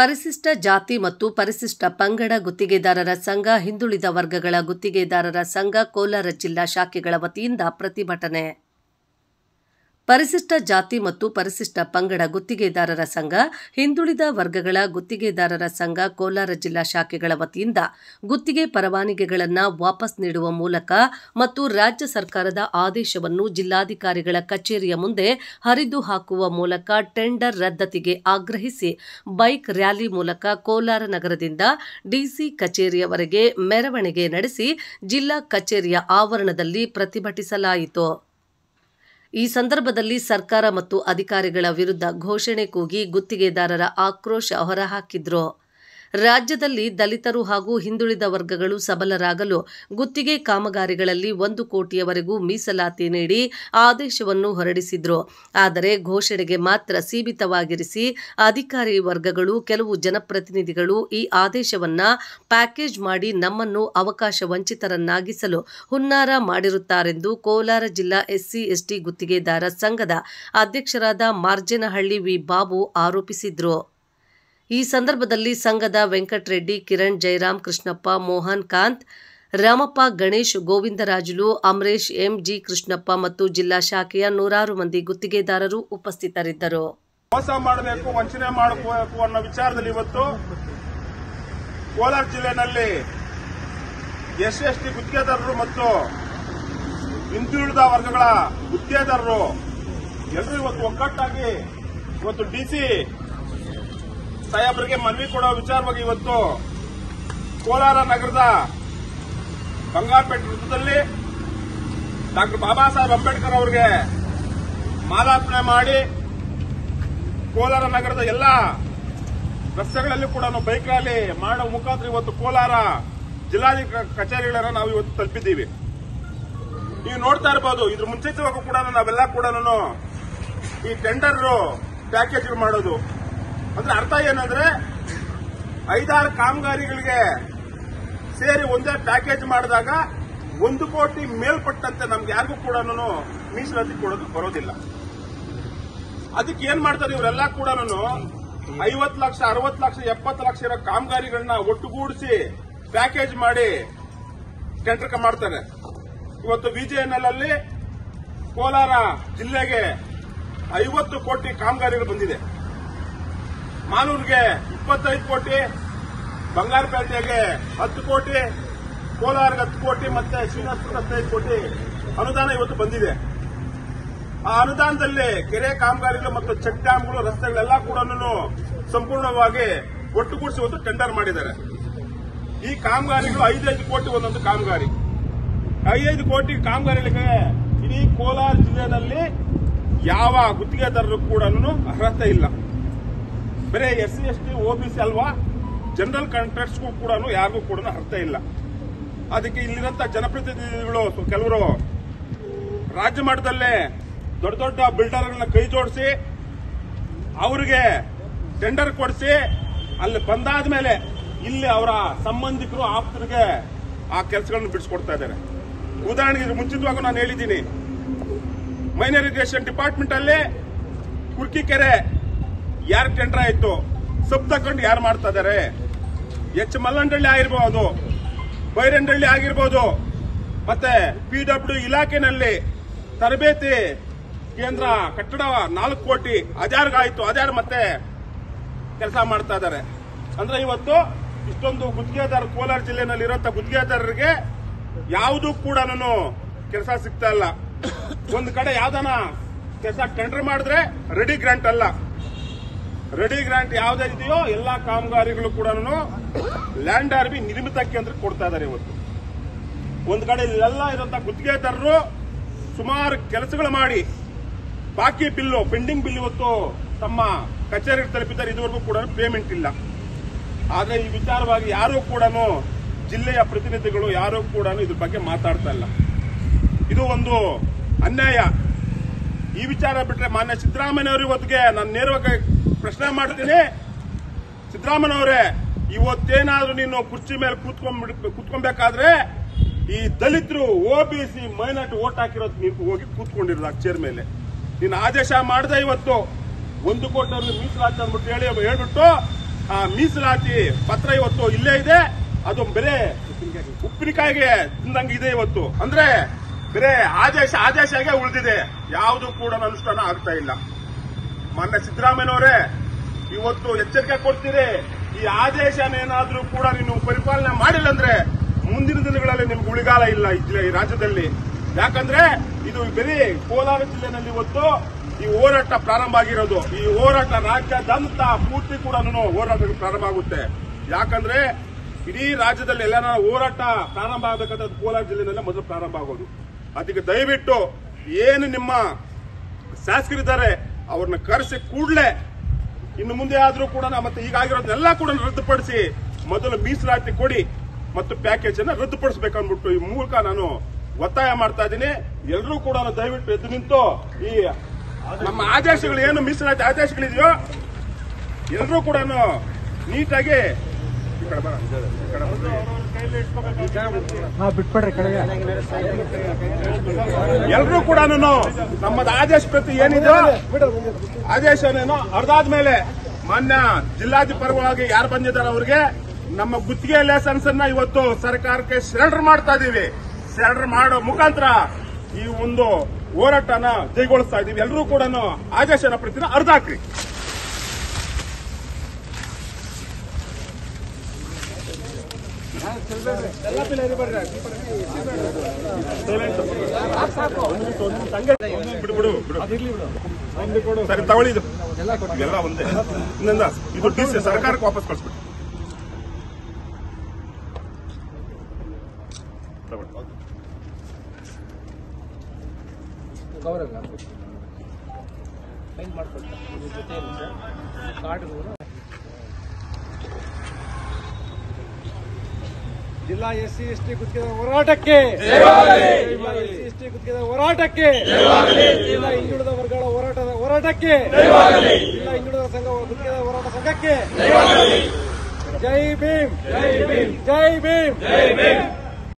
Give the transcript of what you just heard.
ಪರಿಶಿಷ್ಟ ಜಾತಿ ಮತ್ತು ಪರಿಶಿಷ್ಟ ಪಂಗಡ ಗುತ್ತಿಗೆದಾರರ ಸಂಘ, ಹಿಂದುಳಿದ ವರ್ಗಗಳ ಗುತ್ತಿಗೆದಾರರ ಸಂಘ, ಕೋಲಾರ ಜಿಲ್ಲಾ ಶಾಖೆಗಳ ವತಿಯಿಂದ ಪ್ರತಿಭಟನೆ. ಪರಿಶಿಷ್ಟ ಜಾತಿ ಮತ್ತು ಪರಿಶಿಷ್ಟ ಪಂಗಡ ಗುತ್ತಿಗೆದಾರರ ಸಂಘ, ಹಿಂದುಳಿದ ವರ್ಗಗಳ ಗುತ್ತಿಗೆದಾರರ ಸಂಘ, ಕೋಲಾರ ಜಿಲ್ಲಾ ಶಾಖೆಗಳ ವತಿಯಿಂದ ಗುತ್ತಿಗೆ ಪರವಾನಗಿಗಳನ್ನು ವಾಪಸ್ ನೀಡುವ ಮೂಲಕ ಮತ್ತು ರಾಜ್ಯ ಸರ್ಕಾರದ ಆದೇಶವನ್ನು ಜಿಲ್ಲಾಧಿಕಾರಿಗಳ ಕಚೇರಿಯ ಮುಂದೆ ಹರಿದು ಹಾಕುವ ಮೂಲಕ ಟೆಂಡರ್ ರದ್ದತಿಗೆ ಆಗ್ರಹಿಸಿ ಬೈಕ್ ರ್ಯಾಲಿ ಮೂಲಕ ಕೋಲಾರ ನಗರದಿಂದ ಡಿಸಿ ಕಚೇರಿಯವರೆಗೆ ಮೆರವಣಿಗೆ ನಡೆಸಿ ಜಿಲ್ಲಾ ಕಚೇರಿಯ ಆವರಣದಲ್ಲಿ ಪ್ರತಿಭಟಿಸಲಾಯಿತು. ಈ ಸಂದರ್ಭದಲ್ಲಿ ಸರ್ಕಾರ ಮತ್ತು ಅಧಿಕಾರಿಗಳ ವಿರುದ್ಧ ಘೋಷಣೆ ಕೂಗಿ ಗುತ್ತಿಗೆದಾರರ ಆಕ್ರೋಶ ಹೊರಹಾಕಿದ್ರು. ರಾಜ್ಯದಲ್ಲಿ ದಲಿತರು ಹಾಗೂ ಹಿಂದುಳಿದ ವರ್ಗಗಳು ಸಬಲರಾಗಲು ಗುತ್ತಿಗೆ ಕಾಮಗಾರಿಗಳಲ್ಲಿ 1 ಕೋಟಿಯವರೆಗೂ ಮೀಸಲಾತಿ ನೀಡಿ ಆದೇಶವನ್ನು ಹೊರಡಿಸಿದ್ರು. ಆದರೆ ಘೋಷಣೆಗೆ ಮಾತ್ರ ಸೀಮಿತವಾಗಿರಿಸಿ ಅಧಿಕಾರಿ ವರ್ಗಗಳು, ಕೆಲವು ಜನಪ್ರತಿನಿಧಿಗಳು ಈ ಆದೇಶವನ್ನ ಪ್ಯಾಕೇಜ್ ಮಾಡಿ ನಮ್ಮನ್ನು ಅವಕಾಶ ವಂಚಿತರನ್ನಾಗಿಸಲು ಹುನ್ನಾರ ಮಾಡಿರುತ್ತಾರೆಂದು ಕೋಲಾರ ಜಿಲ್ಲಾ ಎಸ್ಸಿ ಎಸ್ಟಿ ಗುತ್ತಿಗೆದಾರ ಸಂಘದ ಅಧ್ಯಕ್ಷರಾದ ಮಾರ್ಜೇನಹಳ್ಳಿ ವಿ. ಬಾಬು ಆರೋಪಿಸಿದ್ರು. ಈ ಸಂದರ್ಭದಲ್ಲಿ ಸಂಘದ ವೆಂಕಟರೆಡ್ಡಿ, ಕಿರಣ್, ಜಯರಾಮ್, ಕೃಷ್ಣಪ್ಪ, ಮೋಹನ್ ಕಾಂತ್, ರಾಮಪ್ಪ, ಗಣೇಶ್, ಗೋವಿಂದರಾಜುಲು, ಅಮರೇಶ್, ಎಂ. ಜಿ. ಕೃಷ್ಣಪ್ಪ ಮತ್ತು ಜಿಲ್ಲಾ ಶಾಖೆಯ ನೂರಾರು ಮಂದಿ ಗುತ್ತಿಗೆದಾರರು ಉಪಸ್ಥಿತರಿದ್ದರು. ಮೋಸ ಮಾಡಬೇಕು, ವಂಚನೆ ಮಾಡಬೇಕು ಅನ್ನೋ ವಿಚಾರದಲ್ಲಿ ಇವತ್ತು ಕೋಲಾರ ಜಿಲ್ಲೆಯಲ್ಲಿ ಎಸ್ಸಿ ಎಸ್ಟಿ ಗುತ್ತಿಗೆದಾರರು ಮತ್ತು ಹಿಂದುಳಿದ ವರ್ಗಗಳ ಗುತ್ತಿಗೆದಾರರು ಎಲ್ಲರೂ ಇವತ್ತು ಒಗ್ಗಟ್ಟಾಗಿ ಇವತ್ತು ಡಿಸಿ ಸಾಹೇಬರಿಗೆ ಮನವಿ ಕೊಡೋ ವಿಚಾರವಾಗಿ ಇವತ್ತು ಕೋಲಾರ ನಗರದ ಬಂಗಾರಪೇಟೆ ವೃತ್ತದಲ್ಲಿ ಡಾಕ್ಟರ್ ಬಾಬಾ ಸಾಹೇಬ್ ಅಂಬೇಡ್ಕರ್ ಅವರಿಗೆ ಮಾಲಾರ್ಪಣೆ ಮಾಡಿ ಕೋಲಾರ ನಗರದ ಎಲ್ಲ ರಸ್ತೆಗಳಲ್ಲಿ ಕೂಡ ಬೈಕ್ ರ್ಯಾಲಿ ಮಾಡುವ ಮುಖಾಂತರ ಇವತ್ತು ಕೋಲಾರ ಜಿಲ್ಲಾಧಿಕಾರಿ ಕಚೇರಿಗಳನ್ನು ನಾವು ಇವತ್ತು ತಲುಪಿದ್ದೀವಿ. ನೀವು ನೋಡ್ತಾ ಇರಬಹುದು, ಇದ್ರ ಮುಂಚಿತವಾಗೂ ಕೂಡ ನಾವೆಲ್ಲ ಕೂಡ ಈ ಟೆಂಡರ್ ಪ್ಯಾಕೇಜ್ ಮಾಡೋದು ಅಂದ್ರೆ ಅರ್ಥ ಏನಂದ್ರೆ 5-6 ಕಾಮಗಾರಿಗಳಿಗೆ ಸೇರಿ ಒಂದೇ ಪ್ಯಾಕೇಜ್ ಮಾಡಿದಾಗ 1 ಕೋಟಿ ಮೇಲ್ಪಟ್ಟಂತೆ ನಮ್ಗೆ ಯಾರಿಗೂ ಕೂಡ ಮೀಸಲಾತಿ ಕೊಡೋದು ಬರೋದಿಲ್ಲ. ಅದಕ್ಕೆ ಏನ್ ಮಾಡ್ತಾರೆ ಇವರೆಲ್ಲ ಕೂಡ 50 ಲಕ್ಷ, 60 ಲಕ್ಷ, 70 ಲಕ್ಷ ಇರೋ ಕಾಮಗಾರಿಗಳನ್ನ ಒಟ್ಟುಗೂಡಿಸಿ ಪ್ಯಾಕೇಜ್ ಮಾಡಿ ಟೆಂಡರ್ ಮಾಡ್ತಾರೆ. ಇವತ್ತು ವಿಜಿಎನ್ಎಲ್ ಅಲ್ಲಿ ಕೋಲಾರ ಜಿಲ್ಲೆಗೆ 50 ಕೋಟಿ ಕಾಮಗಾರಿಗಳು ಬಂದಿದೆ. ಮಾಲೂರಿಗೆ 25 ಕೋಟಿ, ಬಂಗಾರಪೇಟೆಗೆ 10 ಕೋಟಿ, ಕೋಲಾರ್ಗೆ 10 ಕೋಟಿ ಮತ್ತೆ ಶ್ರೀನಿವಾಸಪುರಕ್ಕೆ 15 ಕೋಟಿ ಅನುದಾನ ಇವತ್ತು ಬಂದಿದೆ. ಆ ಅನುದಾನದಲ್ಲಿ ಕೆರೆ ಕಾಮಗಾರಿಗಳು ಮತ್ತು ಚೆಕ್ ಡ್ಯಾಂಗಳು, ರಸ್ತೆಗಳೆಲ್ಲ ಕೂಡ ಸಂಪೂರ್ಣವಾಗಿ ಒಟ್ಟುಗೂಡಿಸಿ ಇವತ್ತು ಟೆಂಡರ್ ಮಾಡಿದ್ದಾರೆ. ಈ ಕಾಮಗಾರಿಗಳು 5-5 ಕೋಟಿ ಒಂದೊಂದು ಕಾಮಗಾರಿ. 5-5 ಕೋಟಿ ಕಾಮಗಾರಿಗಳಿಗೆ ಇಡೀ ಕೋಲಾರ ಜಿಲ್ಲೆಯಲ್ಲಿ ಯಾವ ಗುತ್ತಿಗೆದಾರರು ಕೂಡ ಅರ್ಹತೆ ಇಲ್ಲ. ಬೇರೆ ಎಸ್ಸಿ ಎಸ್ಟಿ OBC ಅಲ್ವಾ, ಜನರಲ್ ಕಾಂಟ್ರಾಕ್ಟ್ಸ್ಗೂ ಕೂಡ ಯಾರಿಗೂ ಕೂಡ ಅರ್ಥ ಇಲ್ಲ. ಅದಕ್ಕೆ ಇಲ್ಲಿರಂತ ಜನಪ್ರತಿನಿಧಿಗಳು ಕೆಲವರು ರಾಜ್ಯ ಮಟ್ಟದಲ್ಲೇ ದೊಡ್ಡ ದೊಡ್ಡ ಬಿಲ್ಡರ್ಗಳನ್ನ ಕೈ ಜೋಡಿಸಿ ಅವರಿಗೆ ಟೆಂಡರ್ ಕೊಡಿಸಿ ಅಲ್ಲಿ ಬಂದಾದ ಮೇಲೆ ಇಲ್ಲಿ ಅವರ ಸಂಬಂಧಿಕರು, ಆಪ್ತರಿಗೆ ಆ ಕೆಲಸಗಳನ್ನು ಬಿಡಿಸ್ಕೊಡ್ತಾ ಇದ್ದಾರೆ. ಉದಾಹರಣೆಗೆ ಮುಂಚಿತವಾಗೂ ನಾನು ಹೇಳಿದ್ದೀನಿ, ಮೈನರ್ ಇರಿಗೇಷನ್ ಡಿಪಾರ್ಟ್ಮೆಂಟ್ ಅಲ್ಲಿ ಕುರ್ಕಿಕೆರೆ ಯಾರು ಟೆಂಡರ್ ಆಯ್ತು, ಸಬ್ ತಕೊಂಡು ಯಾರು ಮಾಡ್ತಾ ಇದ್ದಾರೆ, ಎಚ್ ಮಲ್ಲಂಡಳ್ಳಿ ಆಗಿರ್ಬೋದು, ಬೈರಂಡಳ್ಳಿ ಆಗಿರ್ಬೋದು, ಮತ್ತೆ PW ಇಲಾಖೆನಲ್ಲಿ ತರಬೇತಿ ಕೇಂದ್ರ ಕಟ್ಟಡ 4 ಕೋಟಿ ಅದ್ಯಾರಿಗಾಯ್ತು, ಅದ್ಯಾರು ಮತ್ತೆ ಕೆಲಸ ಮಾಡ್ತಾ ಇದ್ದಾರೆ. ಅಂದ್ರೆ ಇವತ್ತು ಇಷ್ಟೊಂದು ಗುತ್ತಿಗೆದಾರ ಕೋಲಾರ ಜಿಲ್ಲೆನಲ್ಲಿ ಇರುವಂತ ಗುತ್ತಿಗೆದಾರರಿಗೆ ಯಾವುದೂ ಕೂಡ ಕೆಲಸ ಸಿಗ್ತಾ ಇಲ್ಲ. ಒಂದು ಕಡೆ ಯಾವ್ದಾನ ಕೆಲಸ ಟೆಂಡರ್ ಮಾಡಿದ್ರೆ ರೆಡಿ ಗ್ರಾಂಟ್ ಅಲ್ಲ, ರೆಡಿ ಗ್ರಾಂಟ್ ಯಾವುದೇ ಇದೆಯೋ ಎಲ್ಲಾ ಕಾಮಗಾರಿಗಳು ಕೂಡ ಲ್ಯಾಂಡ್ ಆರ್ಬಿ ನಿರ್ಮಿತ ಕೇಂದ್ರಕ್ಕೆ ಕೊಡ್ತಾ ಇದ್ದಾರೆ. ಇವತ್ತು ಒಂದು ಕಡೆ ಇಲ್ಲೆಲ್ಲ ಇರುವಂತಹ ಗುತ್ತಿಗೆದಾರರು ಸುಮಾರು ಕೆಲಸಗಳು ಮಾಡಿ ಬಾಕಿ ಬಿಲ್ಲು, ಪೆಂಡಿಂಗ್ ಬಿಲ್ ಇವತ್ತು ತಮ್ಮ ಕಚೇರಿಗೆ ತಲುಪಿದ್ದಾರೆ. ಇದುವರೆಗೂ ಕೂಡ ಪೇಮೆಂಟ್ ಇಲ್ಲ. ಆದ್ರೆ ಈ ವಿಚಾರವಾಗಿ ಯಾರೂ ಕೂಡ ಜಿಲ್ಲೆಯ ಪ್ರತಿನಿಧಿಗಳು ಯಾರೂ ಕೂಡ ಇದ್ರ ಬಗ್ಗೆ ಮಾತಾಡ್ತಾ ಇಲ್ಲ. ಇದು ಒಂದು ಅನ್ಯಾಯ. ಈ ವಿಚಾರ ಬಿಟ್ರೆ ಮಾನ್ಯ ಸಿದ್ದರಾಮಯ್ಯನವರು ಇವತ್ತಿಗೆ ನಾನು ನೇರವಾಗಿ ಪ್ರಶ್ನೆ ಮಾಡ್ತೀನಿ, ಸಿದ್ದರಾಮಯ್ಯನವರೇ, ಇವತ್ತೇನಾದ್ರೂ ನೀನು ಕುರ್ಚಿ ಮೇಲೆ ಕೂತ್ಕೊಬೇಕಾದ್ರೆ ಈ ದಲಿತರು, OBC, ಮೈನಾರಿಟಿ ಓಟ್ ಹಾಕಿರೋದು ನೀವು ಹೋಗಿ ಕೂತ್ಕೊಂಡಿರೋದು ಚೇರ್ ಮೇಲೆ ನೀನು ಆದೇಶ ಮಾಡದೆ ಇವತ್ತು 1 ಕೋಟಿ ಮೀಸಲಾತಿ ಅಂದ್ಬಿಟ್ಟು ಹೇಳ್ಬಿಟ್ಟು ಮೀಸಲಾತಿ ಪತ್ರ ಇವತ್ತು ಇಲ್ಲೇ ಇದೆ. ಅದು ಬೇರೆ ಉಪ್ಪಿನಕಾಯಿಗೆ ತಿಂದಂಗೆ ಇದೆ ಇವತ್ತು. ಅಂದ್ರೆ ಬೇರೆ ಆದೇಶ ಉಳಿದಿದೆ, ಯಾವುದು ಕೂಡ ಅನುಷ್ಠಾನ ಆಗ್ತಾ ಇಲ್ಲ. ಮಾನ್ಯ ಸಿದ್ದರಾಮಯ್ಯನವರೇ, ಇವತ್ತು ಎಚ್ಚರಿಕೆ ಕೊಡ್ತೀರಿ, ಈ ಆದೇಶನೇನಾದ್ರೂ ಕೂಡ ನೀವು ಪರಿಪಾಲನೆ ಮಾಡಿಲ್ಲ ಅಂದ್ರೆ ಮುಂದಿನ ದಿನಗಳಲ್ಲಿ ನಿಮ್ಗೆ ಉಳಿಗಾಲ ಇಲ್ಲ ಈ ರಾಜ್ಯದಲ್ಲಿ. ಯಾಕಂದ್ರೆ ಇದು ಬರೀ ಕೋಲಾರ ಜಿಲ್ಲೆನಲ್ಲಿ ಇವತ್ತು ಈ ಹೋರಾಟ ಪ್ರಾರಂಭ ಆಗಿರೋದು. ಈ ಹೋರಾಟ ರಾಜ್ಯದಂತ ಪೂರ್ತಿ ಕೂಡ ಹೋರಾಟ ಪ್ರಾರಂಭ ಆಗುತ್ತೆ. ಯಾಕಂದ್ರೆ ಇಡೀ ರಾಜ್ಯದಲ್ಲಿ ಎಲ್ಲ ಹೋರಾಟ ಪ್ರಾರಂಭ ಆಗಬೇಕಾದ ಕೋಲಾರ ಜಿಲ್ಲೆನಲ್ಲೇ ಮೊದಲು ಪ್ರಾರಂಭ ಆಗೋದು. ಅದಕ್ಕೆ ದಯವಿಟ್ಟು ಏನು ನಿಮ್ಮ ಶಾಸಕರಿದ್ದಾರೆ ಅವ್ರನ್ನ ಕರೆಸಿ ಕೂಡಲೇ ಇನ್ನು ಮುಂದೆ ಆದ್ರೂ ಕೂಡ ಮತ್ತೆ ಈಗಾಗಿರೋದನ್ನೆಲ್ಲ ಕೂಡ ರದ್ದುಪಡಿಸಿ ಮೊದಲು ಮೀಸಲಾತಿ ಕೊಡಿ ಮತ್ತು ಪ್ಯಾಕೇಜ್ ಅನ್ನ ರದ್ದುಪಡಿಸಬೇಕನ್ಬಿಟ್ಟು ಈ ಮೂಲಕ ನಾನು ಒತ್ತಾಯ ಮಾಡ್ತಾ ಇದ್ದೀನಿ. ಎಲ್ಲರೂ ಕೂಡ ದಯವಿಟ್ಟು ಎದ್ದು ನಿಂತು ಈ ನಮ್ಮ ಆದೇಶಗಳು ಏನು ಮೀಸಲಾತಿ ಆದೇಶಗಳಿದೆಯೋ ಎಲ್ಲರೂ ಕೂಡ ನೀಟಾಗಿ ಎಲ್ಲರೂ ಕೂಡ ನಮ್ಮದ ಆದೇಶ ಪ್ರತಿ ಏನಿದೆ ಆದೇಶನೇನೋ ಅರ್ಧಾದ್ಮೇಲೆ ಮಾನ್ಯ ಜಿಲ್ಲಾಧಿಕಾರಿಗಳಾಗಿ ಯಾರು ಬಂದಿದ್ದಾರೆ ಅವ್ರಿಗೆ ನಮ್ಮ ಗುತ್ತಿಗೆ ಲೈಸೆನ್ಸ್ ಅನ್ನ ಇವತ್ತು ಸರ್ಕಾರಕ್ಕೆ ಸರೆಂಡರ್ ಮಾಡ್ತಾ ಇದೀವಿ. ಸರೆಂಡರ್ ಮಾಡೋ ಮುಖಾಂತರ ಈ ಒಂದು ಹೋರಾಟನ ಜೈಗೊಳಿಸ್ತಾ ಇದೀವಿ. ಎಲ್ಲರೂ ಕೂಡ ಆದೇಶನ ಪ್ರತಿನ ಅರ್ಧ ಹಾಕ್ರಿ. ಬಿಡು ಸರಿ ತಗೊಳ್ಳಿ, ಇದು ಎಲ್ಲ ಒಂದೇ. ಇನ್ನೊಂದ ಇದು ಡಿಸಿ ಸರ್ಕಾರಕ್ಕೆ ವಾಪಸ್ ಕಳಿಸ್ಬಿಟ್ಟು ಜಿಲ್ಲಾ ಎಸ್ಸಿ ಎಸ್ಟಿ ಗುತ್ತಿಗೆ ಹೋರಾಟಕ್ಕೆ, ಎಸ್ಸಿ ಗುತ್ತಿಗೆ ಹೋರಾಟಕ್ಕೆ, ಜಿಲ್ಲಾ ಹಿಂದುಳಿದ ವರ್ಗಗಳ ಹೋರಾಟಕ್ಕೆ, ಜಿಲ್ಲಾ ಹಿಂದುಳಿದ ಸಂಘ ಗುತ್ತಿಗೆ ಹೋರಾಟ ಸಂಘಕ್ಕೆ ಜೈ ಭೀಮ್, ಜೈ ಭೀಮ್, ಜೈ ಭೀಮ್.